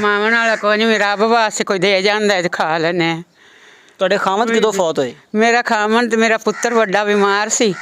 ਮਾਵਾਂ ਨਾਲ ਕੋਈ ਨਹੀਂ, ਰੱਬ ਵਾਸਤੇ ਕੋਈ ਦੇ ਜਾਂਦਾ ਤੇ ਖਾ ਲੈਨੇ। ਤੁਹਾਡੇ ਖਾਮਦ ਕਿਦੋਂ ਫੌਤ ਹੋਏ? ਮੇਰਾ ਖਾਮਨ ਤੇ ਮੇਰਾ ਪੁੱਤਰ ਵੱਡਾ ਬਿਮਾਰ ਸੀ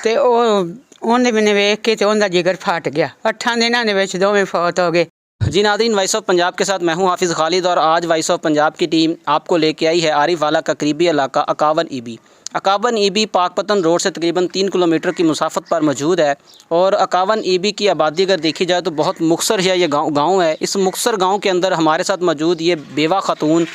ਤੇ ਉਹਨੇ ਮੈਨੂੰ ਵੇਖ के तो उनका जिगर फट गया। 8 दिनों के विच दोवें फौत हो गए। जी नाज़रीन, वॉइस ऑफ पंजाब के साथ मैं हूं हाफिज़ खालिद और आज वॉइस ऑफ पंजाब की टीम आपको लेके आई है आरिफ वाला का करीबी इलाका अकावन ईबी। अकावन ईबी पाकपतन रोड से तकरीबन 3 किलोमीटर की मुसाफत पर मौजूद है और अकावन ईबी की आबादी अगर देखी जाए तो बहुत मुख्तसर है। ये गाँव है। इस मुख्तसर गाँव के अंदर हमारे साथ मौजूद ये बेवा खातून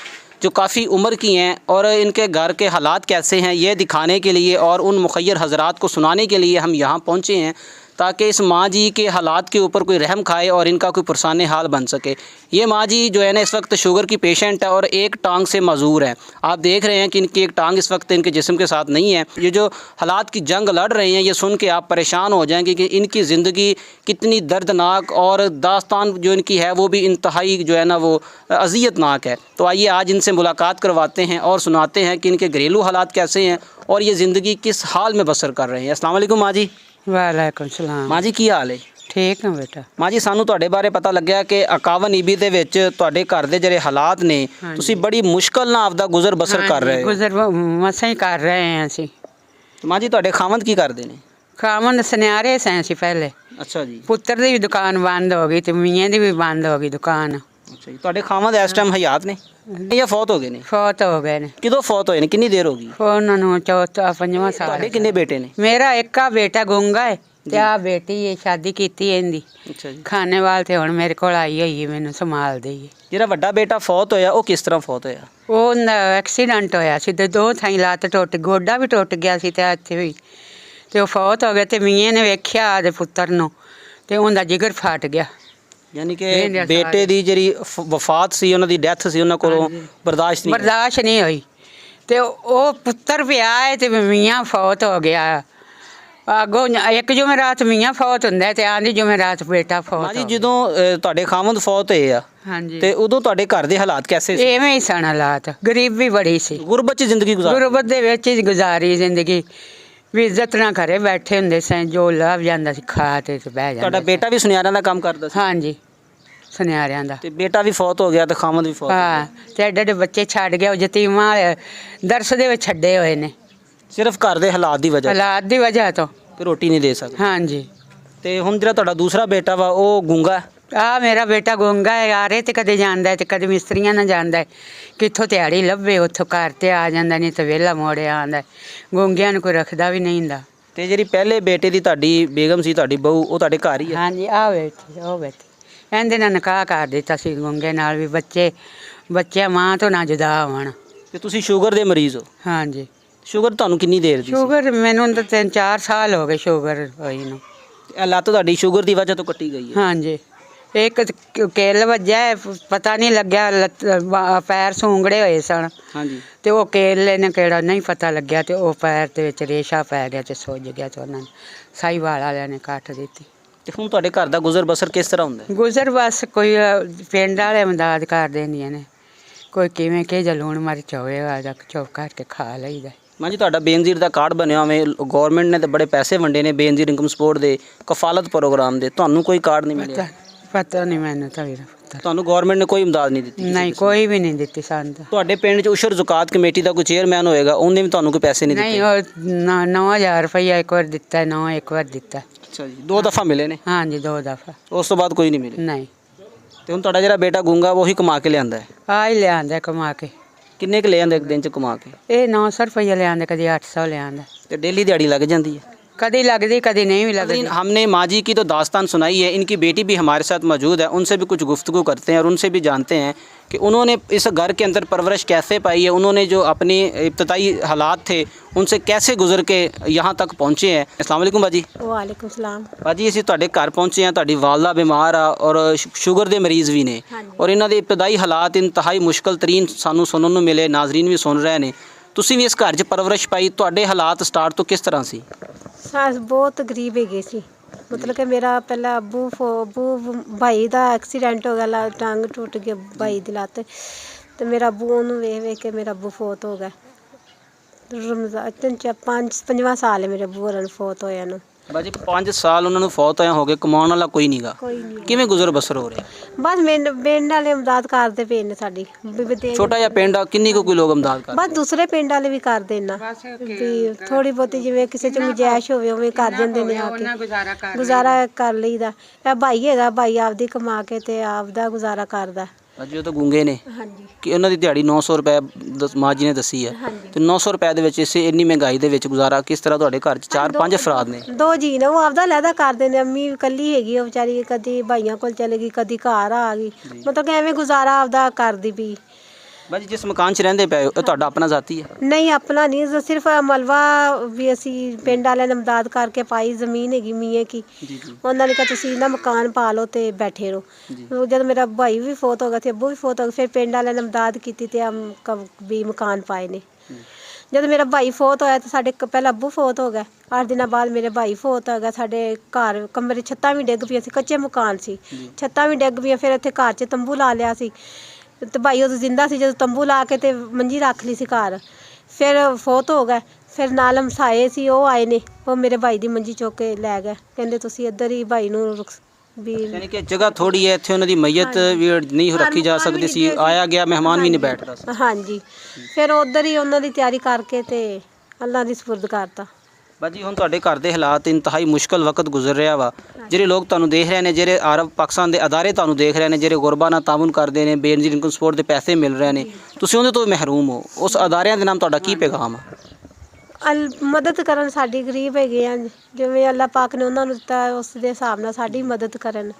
जो काफ़ी उम्र की हैं और इनके घर के हालात कैसे हैं ये दिखाने के लिए और उन मुखय्यर हज़रात को सुनाने के लिए हम यहाँ पहुँचे हैं ताकि इस माँ जी के हालात के ऊपर कोई रहम खाए और इनका कोई पुरसान हाल बन सके। ये माँ जी जो है ना इस वक्त शुगर की पेशेंट है और एक टांग से मजूर है। आप देख रहे हैं कि इनकी एक टांग इस वक्त इनके जिस्म के साथ नहीं है। ये जो हालात की जंग लड़ रहे हैं ये सुन के आप परेशान हो जाएंगे कि इनकी ज़िंदगी कितनी दर्दनाक और दास्तान जो इनकी है वो भी इंतहाई जो है ना वो अज़ियतनाक है। तो आइए आज इनसे मुलाकात करवाते हैं और सुनाते हैं कि इनके घरेलू हालात कैसे हैं और ये ज़िंदगी किस हाल में बसर कर रहे हैं। अस्सलाम वालेकुम माँ जी। वालेकुम सलाम। माँ जी की हाल है? ठीक है बेटा। माँ जी सानू तुहाडे बारे पता लग्या कि अकावन ईबी दे विच तुहाडे घर दे ਜਿਹੜੇ ਹਾਲਾਤ ਨੇ ਤੁਸੀਂ ਬੜੀ ਮੁਸ਼ਕਲ ਨਾਲ ਆਪਦਾ ਗੁਜ਼ਰ ਬਸਰ ਕਰ ਰਹੇ ਹੋ। गुजर मसा ही कर रहे हैं ਅਸੀਂ। ਮਾਂ ਜੀ ਤੁਹਾਡੇ ਖਾਵੰਦ ਕੀ ਕਰਦੇ ਨੇ? ਖਾਵੰਦ ਸੁਨਿਆਰੇ ਸਾਂ ਅਸੀਂ ਪਹਿਲੇ। ਅੱਛਾ ਜੀ। ਪੁੱਤਰ ਦੀ ਵੀ ਦੁਕਾਨ ਬੰਦ ਹੋ ਗਈ ਤੇ ਮੀਆਂ ਦੀ ਵੀ ਬੰਦ ਹੋ ਗਈ ਦੁਕਾਨ। ਅੱਛਾ ਜੀ। ਤੁਹਾਡੇ ਖਾਵੰਦ ਇਸ ਟਾਈਮ ਹਯਾਤ ਨੇ ਜਾਂ ਫੌਤ ਹੋ ਗਏ ਨੇ? ਫੌਤ ਹੋ ਗਏ ਨੇ। ਕਿਦੋਂ ਫੌਤ ਹੋਏ ਨੇ? ਕਿੰਨੀ ਦੇਰ ਹੋ ਗਈ? ਉਹਨਾਂ ਨੂੰ 4-5ਵਾਂ ਸਾਲ। ਤੁਹਾਡੇ ਕਿੰਨੇ ਬੇਟੇ ਨੇ? ਮੇਰਾ ਇੱਕ ਆ ਬੇਟਾ ਗੁੰਗਾ ਹੈ ਤੇ ਆ ਬੇਟੀ ਹੈ, ਸ਼ਾਦੀ ਕੀਤੀ ਇਹਦੀ। ਅੱਛਾ ਜੀ। ਖਾਣੇ ਵਾਲ ਤੇ ਹੁਣ ਮੇਰੇ ਕੋਲ ਆਈ ਹੋਈ ਹੈ, ਮੈਨੂੰ ਸੰਭਾਲਦੀ ਹੈ। ਜਿਹੜਾ ਵੱਡਾ ਬੇਟਾ ਫੌਤ ਹੋਇਆ ਉਹ ਕਿਸ ਤਰ੍ਹਾਂ ਫੌਤ ਹੋਇਆ? ਉਹਦਾ ਐਕਸੀਡੈਂਟ ਹੋਇਆ ਸੀ ਤੇ 2 ਥਾਈਂ ਲੱਤ ਟੁੱਟ, ਗੋਡਾ ਵੀ ਟੁੱਟ ਗਿਆ ਸੀ ਤੇ ਇੱਥੇ ਵੀ ਤੇ ਉਹ ਫੌਤ ਹੋ ਗਿਆ ਤੇ ਮੀਆਂ ਨੇ ਵੇਖਿਆ ਆਦੇ ਪੁੱਤਰ ਨੂੰ ਤੇ ਉਹਦਾ ਜਿਗਰ ਫਟ ਗਿਆ। ਯਾਨੀ ਕਿ ਬੇਟੇ ਦੀ ਜਿਹੜੀ ਵਫਾਤ ਸੀ ਉਹਨਾਂ ਦੀ ਡੈਥ ਸੀ ਉਹਨਾਂ ਕੋਲੋਂ ਬਰਦਾਸ਼ਤ ਨਹੀਂ ਹੋਈ ਤੇ ਉਹ ਪੁੱਤਰ ਪਿਆ ਹੈ ਤੇ ਮੀਆਂ ਫੌਤ ਹੋ ਗਿਆ। ਅੱਗੋਂ ਇੱਕ ਜੁਮੇਰਾਤ ਮੀਆਂ ਫੌਤ ਹੁੰਦਾ ਤੇ ਆਂਦੀ ਜੁਮੇਰਾਤ ਬੇਟਾ ਫੌਤ। ਮਾਂ ਜੀ ਜਦੋਂ ਤੁਹਾਡੇ ਖਾਵੰਦ ਫੌਤ ਹੋਏ ਆ ਹਾਂਜੀ ਤੇ ਉਦੋਂ ਤੁਹਾਡੇ ਘਰ ਦੇ ਹਾਲਾਤ ਕੈਸੇ ਸੀ? ਐਵੇਂ ਹੀ ਸਨ ਹਾਲਾਤ, ਗਰੀਬੀ ਬੜੀ ਸੀ। ਗੁਰਬਤ 'ਚ ਜ਼ਿੰਦਗੀ ਗੁਰਬਤ ਦੇ ਵਿੱਚ ਹੀ ਗੁਜ਼ਾਰੀ ਜ਼ਿੰਦਗੀ। ਵੀ ਇੱਜ਼ਤ ਨਾਲ ਘਰੇ ਬੈਠੇ ਹੁੰਦੇ ਸਨ, ਜੋ ਲੱਭ ਜਾਂਦਾ ਸੀ ਖਾ ਤੇ ਬਹਿ ਜਾਂਦਾ। ਤੁਹਾਡਾ ਬੇਟਾ ਵੀ ਸੁਨਿਆਰਿਆਂ ਦਾ ਕੰਮ ਕਰਦਾ ਸੀ? ਹਾਂਜੀ ਸੁਨਿਆਰਿਆਂ ਦਾ। ਤੇ ਬੇਟਾ ਵੀ ਫੌਤ ਹੋ ਗਿਆ ਤੇ ਖਾਵੰਦ ਵੀ ਫੌਤ ਹੋ ਗਿਆ। ਹਾਂ ਤੇ ਐਡੇ ਬੱਚੇ ਛੱਡ ਗਿਆ, ਉਹ ਯਤੀਮਾਂ ਦਰਸ ਦੇ ਵਿੱਚ ਛੱਡੇ ਹੋਏ ਨੇ ਸਿਰਫ ਘਰ ਦੇ ਹਾਲਾਤ ਦੀ ਵਜ੍ਹਾ ਤੋਂ ਤੇ ਰੋਟੀ ਨਹੀਂ ਦੇ ਸਕਦੇ। ਹਾਂਜੀ। ਤੇ ਹੁਣ ਜਿਹੜਾ ਤੁਹਾਡਾ ਦੂਸਰਾ ਬੇਟਾ ਵਾ ਉਹ ਗੂੰਗਾ ਹੈ? ਆ ਮੇਰਾ ਬੇਟਾ ਗੁੰਗਾ ਹੈ। ਆ ਰਹੇ ਤੇ ਕਦੇ ਜਾਂਦਾ ਤੇ ਕਦੇ ਮਿਸਤਰੀਆਂ ਨਾਲ ਜਾਂਦਾ, ਕਿੱਥੋਂ ਦਿਹਾੜੀ ਲੱਭੇ ਉੱਥੋਂ ਘਰ ਤੇ ਆ ਜਾਂਦਾ, ਨਹੀਂ ਤਾਂ ਵਿਹਲਾ ਮੋੜਿਆ ਆਉਂਦਾ। ਗੁੰਗਿਆਂ ਨੂੰ ਕੋਈ ਰੱਖਦਾ ਵੀ ਨਹੀਂ ਹੁੰਦਾ। ਤੇ ਜਿਹੜੀ ਪਹਿਲੇ ਬੇਟੇ ਦੀ ਤੁਹਾਡੀ ਬੇਗਮ ਸੀ, ਤੁਹਾਡੀ ਬਹੂ, ਉਹ ਤੁਹਾਡੇ ਘਰ ਹੀ ਹੈ? ਹਾਂਜੀ ਆ ਬੈਠੀ, ਉਹ ਬੈਠੀ। ਇਹਦੇ ਨਾਲ ਨਿਕਾਹ ਕਰ ਦਿੱਤਾ ਸੀ ਗੁੰਗੇ ਨਾਲ ਵੀ, ਬੱਚੇ ਮਾਂ ਤੋਂ ਨਾ ਜੁਦਾ ਹੋਣ। ਤੇ ਤੁਸੀਂ ਸ਼ੂਗਰ ਦੇ ਮਰੀਜ਼ ਹੋ? ਹਾਂਜੀ। ਸ਼ੂਗਰ ਤੁਹਾਨੂੰ ਕਿੰਨੀ ਦੇਰ ਦੀ ਸੀ? ਸ਼ੂਗਰ ਮੈਨੂੰ ਤਾਂ 3-4 ਸਾਲ ਹੋ ਗਏ ਸ਼ੂਗਰ ਹੋਈ ਨੂੰ। ਇਹ ਲੱਤ ਤੁਹਾਡੀ ਸ਼ੂਗਰ ਦੀ ਵਜ੍ਹਾ ਤੋਂ ਕੱਟੀ ਗਈ ਹੈ? ਹਾਂਜੀ। ਇੱਕ ਕੇਲ ਵੱਜਾ, ਪਤਾ ਨਹੀਂ ਲੱਗਿਆ, ਪੈਰ ਸੂੰਗੜੇ ਹੋਏ ਸਨ। ਹਾਂਜੀ। ਤੇ ਉਹ ਕੇਲੇ ਨੇ ਕਿਹੜਾ ਨਹੀਂ ਪਤਾ ਲੱਗਿਆ ਤੇ ਉਹ ਪੈਰ ਦੇ ਵਿੱਚ ਰੇਸ਼ਾ ਪੈ ਗਿਆ ਤੇ ਸੁੱਜ ਗਿਆ ਤੇ ਉਹਨਾਂ ਨੇ ਸਾਹੀਵਾਲ ਵਾਲਿਆਂ ਨੇ ਕੱਟ ਦਿੱਤੀ। ਤੇ ਹੁਣ ਤੁਹਾਡੇ ਘਰ ਦਾ ਗੁਜ਼ਰ ਬਸਰ ਕਿਸ ਤਰ੍ਹਾਂ ਹੁੰਦਾ? ਗੁਜ਼ਰ ਬਸ ਕੋਈ ਪਿੰਡ ਵਾਲੇ ਮਦਦ ਕਰ ਦਿੰਦੀਆਂ ਨੇ, ਕੋਈ ਕਿਵੇਂ ਕਿ ਜਾਂ ਲੂਣ ਮਿਰਚ ਹੋਵੇ ਆਦਾ ਚੁੱਪ ਕਰਕੇ ਖਾ ਲਈਦਾ। ਮਾਂ ਜੀ ਤੁਹਾਡਾ ਬੇਨਜ਼ੀਰ ਦਾ ਕਾਰਡ ਬਣਿਆ ਹੋਵੇ, ਗੌਰਮੈਂਟ ਨੇ ਤਾਂ ਬੜੇ ਪੈਸੇ ਵੰਡੇ ਨੇ ਬੇਨਜ਼ੀਰ ਇਨਕਮ ਸਪੋਰਟ ਦੇ, ਕਫਾਲਤ ਪ੍ਰੋਗਰਾਮ ਦੇ, ਤੁਹਾਨੂੰ ਕੋਈ ਕਾਰਡ ਨਹੀਂ ਮਿਲਿਆ? ਪਤਾ ਨਹੀਂ ਮੈਨੂੰ ਤਾਂ ਵੀਰ। ਤੁਹਾਨੂੰ ਗੌਰਮੈਂਟ ਨੇ ਕੋਈ ਇਮਦਾਦ ਨਹੀਂ ਦਿੱਤੀ? ਨਹੀਂ, ਕੋਈ ਵੀ ਨਹੀਂ ਦਿੱਤੀ ਸਾਨੂੰ ਤਾਂ। ਤੁਹਾਡੇ ਪਿੰਡ 'ਚ ਉਸ਼ਰ ਜ਼ਕਾਤ ਕਮੇਟੀ ਦਾ ਕੋਈ ਚੇਅਰਮੈਨ ਹੋਏਗਾ, ਉਹਨੇ ਵੀ ਤੁਹਾਨੂੰ ਕੋਈ ਪੈਸੇ ਨਹੀਂ ਦਿੱਤੇ? ਨਹੀਂ, ਉਹ 9000 ਰੁਪਈਆ ਇੱਕ ਵਾਰ ਦਿੱਤਾ, ਇੱਕ ਵਾਰ ਦਿੱਤਾ। ਅੱਛਾ ਜੀ। 2 ਦਫਾ ਮਿਲੇ ਨੇ? ਹਾਂਜੀ 2 ਦਫਾ। ਉਸ ਤੋਂ ਬਾਅਦ ਕੋਈ ਨਹੀਂ ਮਿਲੇ? ਨਹੀਂ। ਤੇ ਹੁਣ ਤੁਹਾਡਾ ਜਿਹੜਾ ਬੇਟਾ ਗੂੰਗਾ ਉਹੀ ਕਮਾ ਕੇ ਲਿਆਂਦਾ ਹੈ? ਆ ਹੀ ਲਿਆਂਦਾ ਕਮਾ ਕੇ। ਕਿੰਨੇ ਕੁ ਲੈ ਆਂਦਾ ਇੱਕ ਦਿਨ 'ਚ ਕਮਾ ਕੇ? ਇਹ 900 ਰੁਪਈਆ ਲਿਆਂਦਾ, ਕਦੀ 800 ਲਿਆਂਦਾ। ਤੇ ਡੇਲੀ ਦਿਹਾੜੀ ਲੱਗ ਜਾਂਦੀ है? कभी लगती कभी नहीं भी लगती। हमने माँ जी की तो दास्तान सुनाई है, इनकी बेटी भी हमारे साथ मौजूद है, उनसे भी कुछ गुफ्तगू करते हैं और उनसे भी जानते हैं कि उन्होंने इस घर के अंदर परवरिश कैसे पाई है, उन्होंने जो अपनी इब्तदाई हालात थे उनसे कैसे गुजर के यहाँ तक पहुँचे हैं। अस्सलाम वालेकुम बाजी। वालेकुम सलाम। बाजी ਅਸੀਂ ਤੁਹਾਡੇ ਘਰ ਪਹੁੰਚੇ ਹਾਂ, ਤੁਹਾਡੀ ਵਾਲਦਾ ਬਿਮਾਰ ਆ ਔਰ ਸ਼ੂਗਰ ਦੇ ਮਰੀਜ਼ ਵੀ ਨੇ ਔਰ ਇਹਨਾਂ ਦੇ ਇਬਤਦਾਈ ਹਾਲਾਤ ਇੰਤਹਾਈ ਮੁਸ਼ਕਲ ਤਰੀਨ ਸਾਨੂੰ ਸੁਣਨ ਨੂੰ ਮਿਲੇ, ਨਾਜ਼ਰੀਨ ਵੀ ਸੁਣ ਰਹੇ ਨੇ। ਤੁਸੀਂ ਵੀ ਇਸ ਘਰ 'ਚ ਪਰਵਰਿਸ਼ ਪਾਈ, ਤੁਹਾਡੇ ਹਾਲਾਤ ਸਟਾਰਟ ਤੋਂ ਕਿਸ ਤਰ੍ਹਾਂ ਸੀ? ਸਾਸ ਬਹੁਤ ਗਰੀਬ ਹੈਗੇ ਸੀ। ਮਤਲਬ ਕਿ ਮੇਰਾ ਪਹਿਲਾਂ ਅੱਬੂ ਭਾਈ ਦਾ ਐਕਸੀਡੈਂਟ ਹੋ ਗਿਆ, ਟੰਗ ਟੁੱਟ ਗਈ ਭਾਈ ਦੀ ਲੱਤ, ਤੇ ਮੇਰਾ ਅੱਬੂ ਉਹਨੂੰ ਵੇਖ ਕੇ ਮੇਰਾ ਅੱਬੂ ਫੌਤ ਹੋ ਗਿਆ। ਰਮਜ਼ਾਨ 5ਵਾਂ ਸਾਲ ਹੈ ਮੇਰੇ ਅੱਬੂ ਹੋਰਾਂ ਨੂੰ ਫੌਤ ਹੋਇਆ ਨੂੰ। ਬਾਜੀ 5 ਸਾਲ ਉਹਨਾਂ ਨੂੰ ਫੌਤ ਹੋਇਆ ਹੋ ਗਏ, ਕਮਾਉਣ ਵਾਲਾ ਕੋਈ ਨਹੀਂਗਾ, ਕੋਈ ਨਹੀਂ। ਕਿਵੇਂ ਗੁਜ਼ਰ ਬਸਰ ਹੋ ਰਿਹਾ? ਬਸ ਪਿੰਡ ਵਾਲੇ ਇਮਦਾਦ ਕਰਦੇ ਪਏ ਨੇ ਸਾਡੀ ਛੋਟਾ ਜਿਹਾ ਪਿੰਡ ਆ, ਕਿੰਨੀ ਕੁ ਕੋਈ ਲੋਕ ਇਮਦਾਦ ਕਰ? ਬਸ ਦੂਸਰੇ ਪਿੰਡ ਵਾਲੇ ਵੀ ਕਰਦੇ ਨਾ ਵੀ ਥੋੜੀ ਬਹੁਤੀ ਜਿਵੇਂ ਕਿਸੇ ਚ ਗੁੰਜਾਇਸ਼ ਹੋਵੇ ਉਵੇਂ ਕਰ ਜਾਂਦੇ ਨੇ ਆ ਕੇ ਗੁਜ਼ਾਰਾ ਕਰ ਲਈਦਾ। ਇਹ ਭਾਈ ਹੈਗਾ, ਭਾਈ ਆਪਦੀ ਕਮਾ ਕੇ ਤੇ ਆਪਦਾ ਗੁਜ਼ਾਰਾ ਕਰਦਾ। ਅੱਜ ਉਹ ਤਾਂ ਗੁੰਗੇ ਨੇ ਹਾਂਜੀ ਕਿ ਉਹਨਾਂ ਦੀ ਦਿਹਾੜੀ 900 ਰੁਪਏ ਮਾਂ ਜੀ ਨੇ ਦੱਸੀ ਹੈ, ਹਾਂਜੀ। ਤੇ 900 ਰੁਪਏ ਦੇ ਵਿੱਚ ਇਸੇ ਇੰਨੀ ਮਹਿੰਗਾਈ ਦੇ ਵਿੱਚ ਗੁਜ਼ਾਰਾ ਕਿਸ ਤਰ੍ਹਾਂ? ਤੁਹਾਡੇ ਘਰ 'ਚ 4-5 ਅਫਰਾਦ ਨੇ? 2 ਜੀ ਨੇ, ਉਹ ਆਪਦਾ ਲਹਿਦਾ ਕਰਦੇ ਨੇ। ਅੰਮੀ ਇਕੱਲੀ ਹੈਗੀ, ਉਹ ਵਿਚਾਰੀ ਕਦੀ ਭਾਈਆਂ ਕੋਲ ਚਲੇ ਗਈ, ਕਦੀ ਘਰ ਆ ਗਈ, ਮਤਲਬ ਕਿ ਐਵੇਂ ਗੁਜ਼ਾਰਾ ਆਪਦਾ ਕਰਦੀ ਪਈ। ਬਾਜੀ ਜਿਸ ਮਕਾਨ 'ਚ ਰਹਿੰਦੇ ਪਏ ਹੋ ਇਹ ਤੁਹਾਡਾ ਆਪਣਾ ਜ਼ਾਤੀ ਹੈ? ਨਹੀਂ ਆਪਣਾ ਨਹੀਂ, ਸਿਰਫ ਮਲਵਾ ਵੀ ਅਸੀਂ ਪਿੰਡ ਵਾਲਿਆਂ ਨੇ ਇਮਦਾਦ ਕਰਕੇ ਪਾਈ। ਜ਼ਮੀਨ ਹੈਗੀ ਮੀਆਂ ਕੀ, ਜੀ ਜੀ ਉਹਨਾਂ ਨੇ ਕਿਹਾ ਤੁਸੀਂ ਨਾ ਮਕਾਨ ਪਾ ਲਓ ਤੇ ਬੈਠੇ ਰਹੋ। ਜਦ ਮੇਰਾ ਭਾਈ ਵੀ ਫੌਤ ਹੋ ਗਿਆ ਤੇ ਅੱਬੂ ਵੀ ਫੌਤ ਹੋ ਗਿਆ, ਫਿਰ ਪਿੰਡ ਵਾਲਿਆਂ ਨੇ ਇਮਦਾਦ ਕੀਤੀ ਤੇ ਵੀ ਮਕਾਨ ਪਾਏ ਨੇ। ਜਦ ਮੇਰਾ ਭਾਈ ਫੌਤ ਹੋਇਆ ਤੇ ਸਾਡੇ ਪਹਿਲਾਂ ਅੱਬੂ ਫੌਤ ਹੋ ਗਿਆ, 8 ਦਿਨਾਂ ਬਾਅਦ ਮੇਰੇ ਭਾਈ ਫੌਤ ਹੋ ਗਿਆ। ਸਾਡੇ ਘਰ ਕਮਰੇ ਛੱਤਾਂ ਵੀ ਡਿੱਗ ਪਈਆਂ ਸੀ, ਕੱਚੇ ਮਕਾਨ ਸੀ, ਛੱਤਾਂ ਵੀ ਡਿੱਗ ਪਈਆਂ। ਫਿਰ ਇੱਥੇ ਘਰ 'ਚ ਤੰਬੂ ਲਾ ਲਿਆ ਸੀ ਤੇ ਭਾਈ ਉਦੋਂ ਜ਼ਿੰਦਾ ਸੀ, ਜਦੋਂ ਤੰਬੂ ਲਾ ਕੇ ਤੇ ਮੰਜੀ ਰੱਖ ਲਈ ਸੀ ਘਰ। ਫਿਰ ਫੌਤ ਹੋ ਗਿਆ, ਫਿਰ ਨਾਲ ਹਮਸਾਏ ਸੀ ਉਹ ਆਏ ਨੇ, ਉਹ ਮੇਰੇ ਭਾਈ ਦੀ ਮੰਜੀ ਚੁੱਕ ਕੇ ਲੈ ਗਏ, ਕਹਿੰਦੇ ਤੁਸੀਂ ਇੱਧਰ ਹੀ ਭਾਈ ਨੂੰ ਵੀ। ਯਾਨੀ ਕਿ ਜਗ੍ਹਾ ਥੋੜੀ ਹੈ, ਇੱਥੇ ਉਹਨਾਂ ਦੀ ਮਈਅਤ ਵੀ ਨਹੀਂ ਰੱਖੀ ਜਾ ਸਕਦੀ ਸੀ, ਆਇਆ ਗਿਆ ਮਹਿਮਾਨ ਵੀ ਨਹੀਂ ਬੈਠਦਾ ਸੀ। ਹਾਂਜੀ, ਫਿਰ ਉੱਧਰ ਹੀ ਉਹਨਾਂ ਦੀ ਤਿਆਰੀ ਕਰਕੇ ਤੇ ਅੱਲਾ ਦੀ ਸਪੁਰਦ ਕਰਤਾ। ਬਾਜੀ ਹੁਣ ਤੁਹਾਡੇ ਘਰ ਦੇ ਹਾਲਾਤ ਇੰਤਹਾਈ ਮੁਸ਼ਕਲ ਵਕਤ ਗੁਜ਼ਰ ਰਿਹਾ ਵਾ, ਜਿਹੜੇ ਲੋਕ ਤੁਹਾਨੂੰ ਦੇਖ ਰਹੇ ਨੇ, ਜਿਹੜੇ ਅਰਬ ਪਾਕਿਸਤਾਨ ਦੇ ਅਦਾਰੇ ਤੁਹਾਨੂੰ ਦੇਖ ਰਹੇ ਨੇ, ਜਿਹੜੇ ਗੁਰਬਾਂ ਨਾਲ ਤਾਮੁਨ ਕਰਦੇ ਨੇ, ਬੇਨਜ਼ੀਰ ਇਨਕਮ ਸਪੋਰਟ ਦੇ ਪੈਸੇ ਮਿਲ ਰਹੇ ਨੇ, ਤੁਸੀਂ ਉਹਦੇ ਤੋਂ ਮਹਿਰੂਮ ਹੋ, ਉਸ ਅਦਾਰਿਆਂ ਦੇ ਨਾਮ ਤੁਹਾਡਾ ਕੀ ਪੈਗਾਮ ਹੈ? ਮਦਦ ਕਰਨ, ਸਾਡੀ ਗਰੀਬ ਹੈਗੇ ਆ, ਜਿਵੇਂ ਅੱਲਾ ਪਾਕ ਨੇ ਉਹਨਾਂ ਨੂੰ ਦਿੱਤਾ ਉਸ ਦੇ ਹਿਸਾਬ ਨਾਲ ਸਾਡੀ ਮਦਦ ਕਰਨ।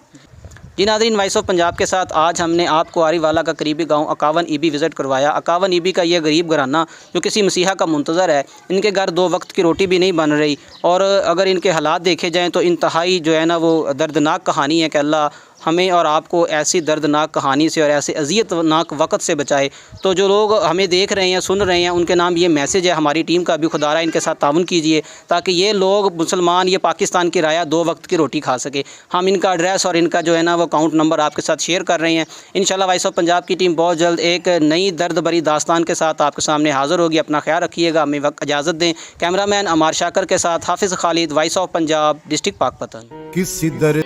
जी नाज़रीन, वॉइस ऑफ पंजाब के साथ आज हमने आपको आरीवाला का करीबी गांव 51 ईबी विज़िट करवाया। 51 ईबी का ये गरीब घराना जो किसी मसीहा का मुंतज़र है, इनके घर 2 वक्त की रोटी भी नहीं बन रही, और अगर इनके हालात देखे जाएँ तो इंतहाई जो है ना वो दर्दनाक कहानी है कि अल्लाह हमें और आपको ऐसी दर्दनाक कहानी से और ऐसे अज़ियतनाक वक़्त से बचाए। तो जो लोग हमें देख रहे हैं, सुन रहे हैं, उनके नाम ये मैसेज है हमारी टीम का भी, खुदारा इनके साथ ताउन कीजिए ताकि ये लोग मुसलमान, ये पाकिस्तान की राया 2 वक्त की रोटी खा सके। हम इनका एड्रेस और इनका जो है ना वो अकाउंट नंबर आपके साथ शेयर कर रहे हैं। इंशाल्लाह वॉइस ऑफ पंजाब की टीम बहुत जल्द एक नई दर्द भरी दास्तान के साथ आपके सामने हाज़िर होगी। अपना ख्याल रखिएगा, हमें इजाज़त दें। कैमरामैन अमार शाकर के साथ हाफिज़ Khalid, voice of Punjab, district Pakpattan. किसी दर